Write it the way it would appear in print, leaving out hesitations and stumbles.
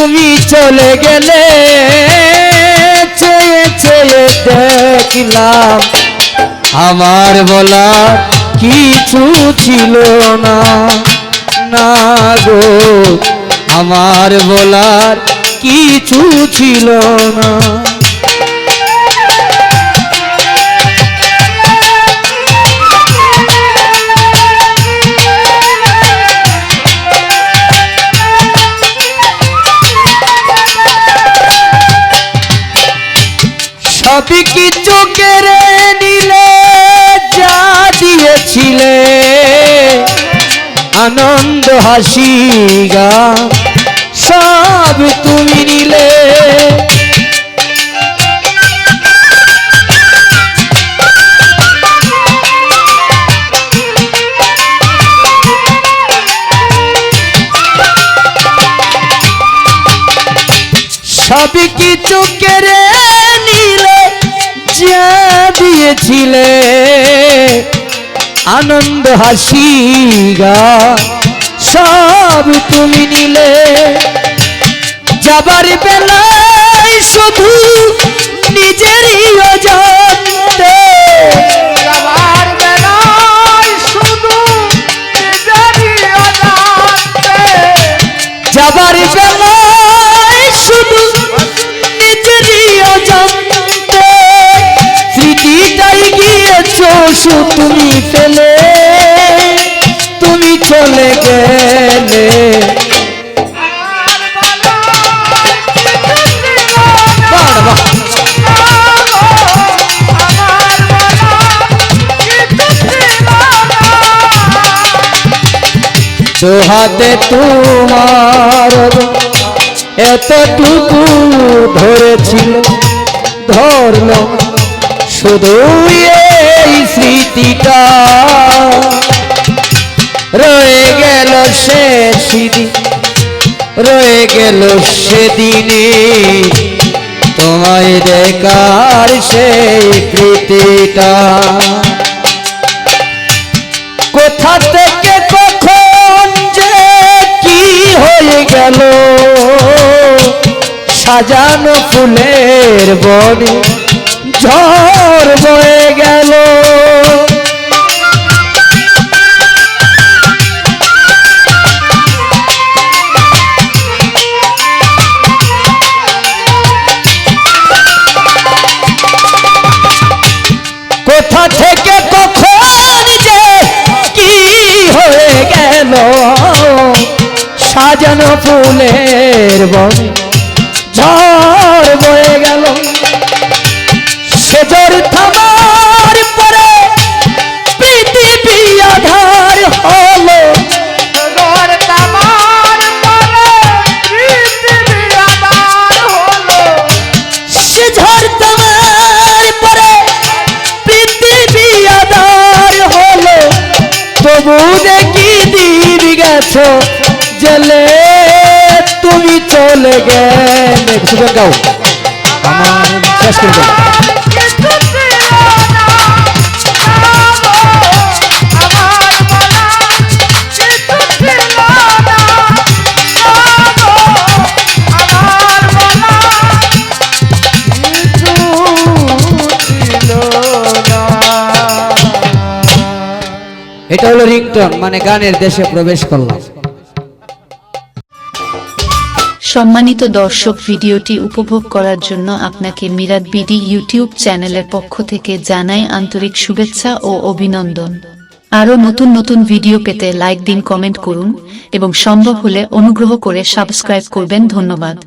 তুমি চলে গেলে চেয়ে চেয়ে দেখলাম আমার বলার কিছু ছিল না, না গো আমার বলার কিছু ছিল না। সবই কিছু কেড়ে নিলে, যা দিয়েছিলে আনন্দ হাসি গান সব তুমি নিলে। সবই কিছু কেড়ে নিলে, যা দিয়েছিলে আনন্দ হাসি গান সব তুমি নিলে। যাবার বেলায় শুধু নিজেরই অজান্তে, যাবার বেলায় শুধু নিজেরই অজান্তে, যাবার বেলায় শুধু নিজেরই অজান্তে স্মৃতিটাই গিয়েছো তুমি ফেলে, তুমি চলে গেলে। হাতে তোমার এতটুকু ধরেছিল, ধরল শুধু এই স্মৃতিটা, রয়ে গেল সেদিন, রয়ে গেল সেদিনে তোমায় দেখার সেই প্রীতিটা। কোথা থেকে কখন যে কি হয়ে গেল, সাজানো ফুলের বনে ঝড় বয়ে গেল। কোথা থেকে কখন যে কি হয়ে গেল, সাজানো ফুলের বনে ঝড় বয়ে গেল। সেজর থামার পরে পৃথিবী আধার হলো, সেজর থামার পরে পৃথিবী আধার হলো, সেজর থামার পরে পৃথিবী আধার হলো। তবু দেখি দিন গেছো জেলে, তুমি চলে গেলে। সুগান গাও, আমার শেষ করে দাও। এটা হলো রিংটোন, মানে গানের দেশে প্রবেশ করলাম। সম্মানিত দর্শক, ভিডিওটি উপভোগ করার জন্য আপনাকে মিরাদ বিডি ইউটিউব চ্যানেলের পক্ষ থেকে জানাই আন্তরিক শুভেচ্ছা ও অভিনন্দন। আরও নতুন নতুন ভিডিও পেতে লাইক দিন, কমেন্ট করুন এবং সম্ভব হলে অনুগ্রহ করে সাবস্ক্রাইব করবেন। ধন্যবাদ।